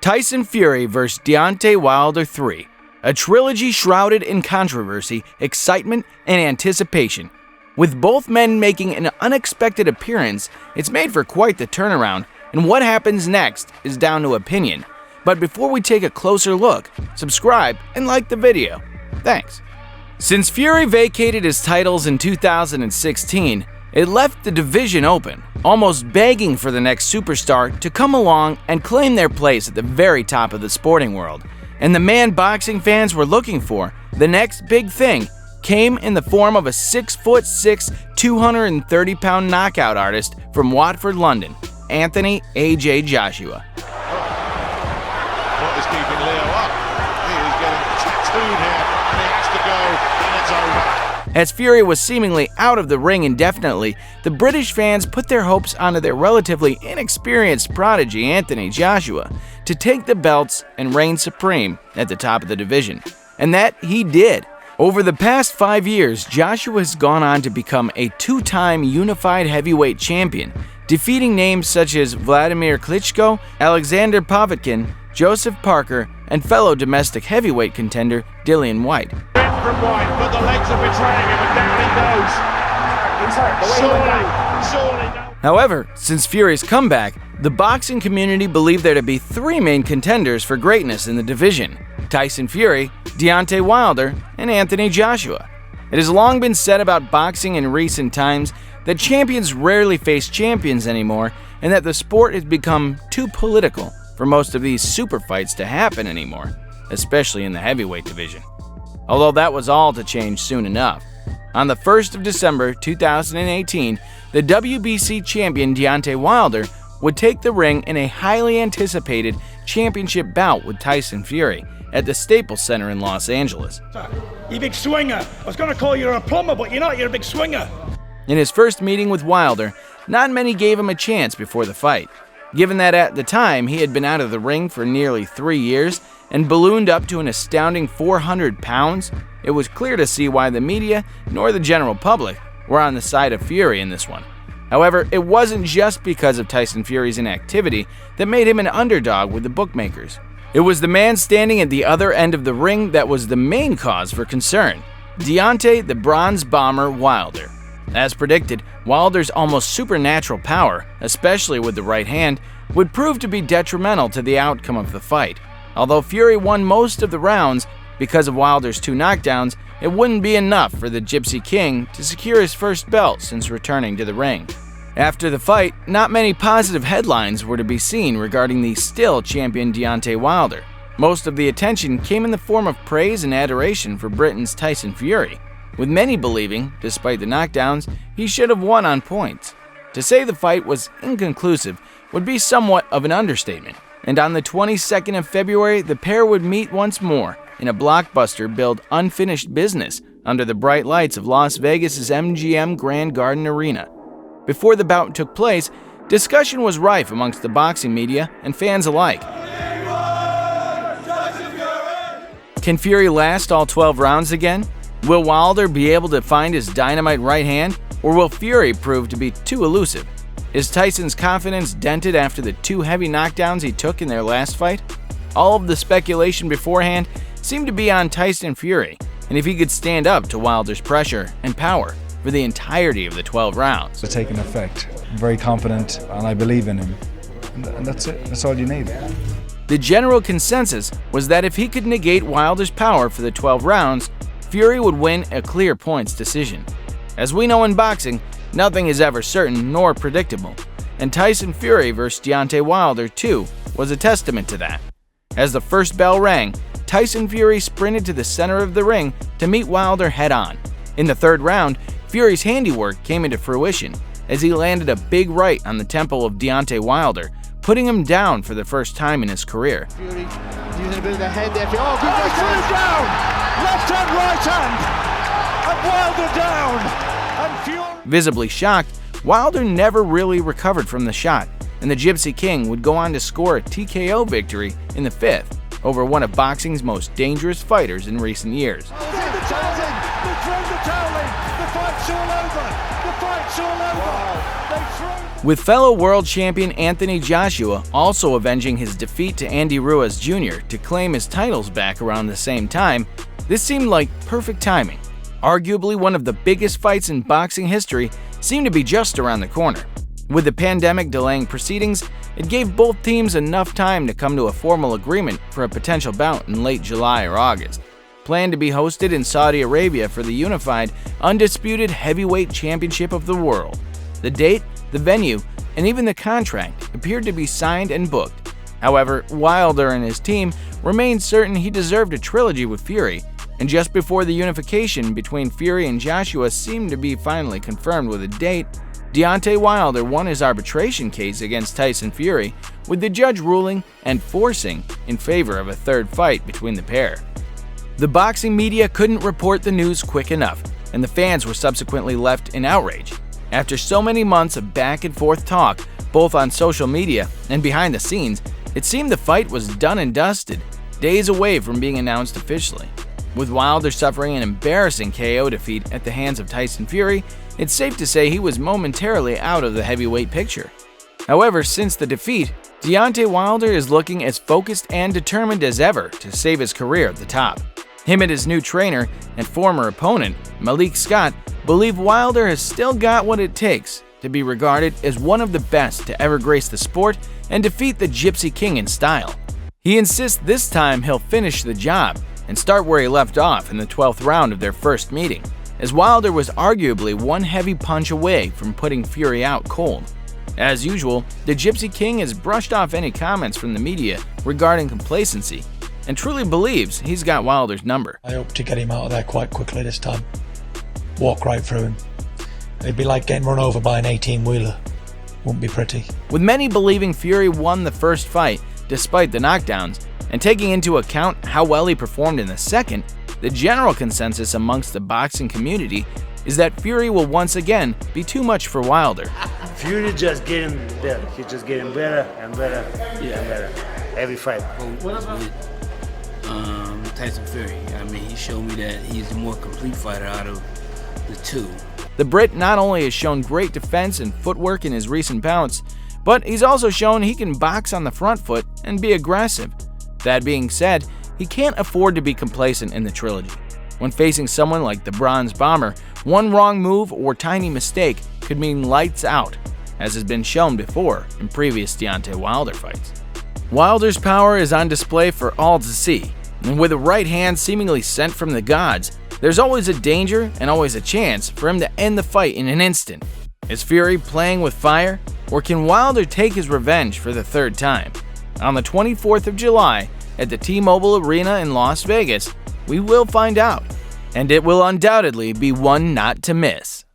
Tyson Fury vs. Deontay Wilder 3, a trilogy shrouded in controversy, excitement, and anticipation. With both men making an unexpected appearance, it's made for quite the turnaround, and what happens next is down to opinion. But before we take a closer look, subscribe and like the video. Thanks. Since Fury vacated his titles in 2016, it left the division open, almost begging for the next superstar to come along and claim their place at the very top of the sporting world. And the man boxing fans were looking for, the next big thing, came in the form of a 6'6", 230-pound knockout artist from Watford, London, Anthony A.J. Joshua. What is keeping Leo up? He is getting tattooed here, and he has to go, and it's over. As Fury was seemingly out of the ring indefinitely, the British fans put their hopes onto their relatively inexperienced prodigy Anthony Joshua to take the belts and reign supreme at the top of the division. And that he did. Over the past 5 years, Joshua has gone on to become a two-time unified heavyweight champion, defeating names such as Vladimir Klitschko, Alexander Povetkin, Joseph Parker, and fellow domestic heavyweight contender Dillian White. From White, but the legs are betraying him, and down he goes. However, since Fury's comeback, the boxing community believed there to be three main contenders for greatness in the division: Tyson Fury, Deontay Wilder, and Anthony Joshua. It has long been said about boxing in recent times that champions rarely face champions anymore, and that the sport has become too political for most of these super fights to happen anymore, especially in the heavyweight division. Although that was all to change soon enough. On the 1st of December 2018, the WBC champion Deontay Wilder would take the ring in a highly anticipated championship bout with Tyson Fury at the Staples Center in Los Angeles. You big swinger. I was going to call you a plumber, but you're not. You're a big swinger. In his first meeting with Wilder, not many gave him a chance before the fight. Given that at the time he had been out of the ring for nearly 3 years and ballooned up to an astounding 400 pounds, it was clear to see why the media nor the general public were on the side of Fury in this one. However, it wasn't just because of Tyson Fury's inactivity that made him an underdog with the bookmakers. It was the man standing at the other end of the ring that was the main cause for concern: Deontay the Bronze Bomber Wilder. As predicted, Wilder's almost supernatural power, especially with the right hand, would prove to be detrimental to the outcome of the fight. Although Fury won most of the rounds, because of Wilder's 2 knockdowns, it wouldn't be enough for the Gypsy King to secure his first belt since returning to the ring. After the fight, not many positive headlines were to be seen regarding the still champion Deontay Wilder. Most of the attention came in the form of praise and adoration for Britain's Tyson Fury, with many believing, despite the knockdowns, he should have won on points. To say the fight was inconclusive would be somewhat of an understatement, and on the 22nd of February, the pair would meet once more in a blockbuster-billed unfinished business under the bright lights of Las Vegas's MGM Grand Garden Arena. Before the bout took place, discussion was rife amongst the boxing media and fans alike. Can Fury last all 12 rounds again? Will Wilder be able to find his dynamite right hand, or will Fury prove to be too elusive? Is Tyson's confidence dented after the 2 heavy knockdowns he took in their last fight? All of the speculation beforehand seemed to be on Tyson Fury, and if he could stand up to Wilder's pressure and power for the entirety of the 12 rounds. It's taken effect. I'm very confident, and I believe in him. And that's it. That's all you need. The general consensus was that if he could negate Wilder's power for the 12 rounds, Fury would win a clear points decision. As we know in boxing, nothing is ever certain nor predictable, and Tyson Fury vs. Deontay Wilder, too, was a testament to that. As the first bell rang, Tyson Fury sprinted to the center of the ring to meet Wilder head-on. In the 3rd round, Fury's handiwork came into fruition as he landed a big right on the temple of Deontay Wilder, putting him down for the first time in his career. Fury using a bit of the head there. Oh, good Down! Left hand, right hand! And Wilder down! And Fury... Visibly shocked, Wilder never really recovered from the shot, and the Gypsy King would go on to score a TKO victory in the 5th over one of boxing's most dangerous fighters in recent years. They've thrown the towel in! The fight's all over! The fight's all over! Wow. They've thrown... With fellow world champion Anthony Joshua also avenging his defeat to Andy Ruiz Jr. to claim his titles back around the same time, this seemed like perfect timing. Arguably one of the biggest fights in boxing history seemed to be just around the corner. With the pandemic delaying proceedings, it gave both teams enough time to come to a formal agreement for a potential bout in late July or August, planned to be hosted in Saudi Arabia for the unified, undisputed heavyweight championship of the world. The date, the venue, and even the contract appeared to be signed and booked. However, Wilder and his team remained certain he deserved a trilogy with Fury, and just before the unification between Fury and Joshua seemed to be finally confirmed with a date, Deontay Wilder won his arbitration case against Tyson Fury, with the judge ruling and forcing in favor of a third fight between the pair. The boxing media couldn't report the news quick enough, and the fans were subsequently left in outrage. After so many months of back and forth talk, both on social media and behind the scenes, it seemed the fight was done and dusted, days away from being announced officially. With Wilder suffering an embarrassing KO defeat at the hands of Tyson Fury, it's safe to say he was momentarily out of the heavyweight picture. However, since the defeat, Deontay Wilder is looking as focused and determined as ever to save his career at the top. Him and his new trainer and former opponent, Malik Scott, believe Wilder has still got what it takes to be regarded as one of the best to ever grace the sport and defeat the Gypsy King in style. He insists this time he'll finish the job and start where he left off in the 12th round of their first meeting, as Wilder was arguably one heavy punch away from putting Fury out cold. As usual, the Gypsy King has brushed off any comments from the media regarding complacency and truly believes he's got Wilder's number. I hope to get him out of there quite quickly this time. Walk right through him. It'd be like getting run over by an 18-wheeler. Wouldn't be pretty. With many believing Fury won the first fight despite the knockdowns, and taking into account how well he performed in the second, the general consensus amongst the boxing community is that Fury will once again be too much for Wilder. Fury just getting better. He's just getting better and better and better every fight. Tyson Fury. I mean, he showed me that he's the more complete fighter out of the two. The Brit not only has shown great defense and footwork in his recent bouts, but he's also shown he can box on the front foot and be aggressive. That being said, he can't afford to be complacent in the trilogy. When facing someone like the Bronze Bomber, one wrong move or tiny mistake could mean lights out, as has been shown before in previous Deontay Wilder fights. Wilder's power is on display for all to see, and with a right hand seemingly sent from the gods, there's always a danger and always a chance for him to end the fight in an instant. Is Fury playing with fire, or can Wilder take his revenge for the third time? On the 24th of July at the T-Mobile Arena in Las Vegas, we will find out, and it will undoubtedly be one not to miss.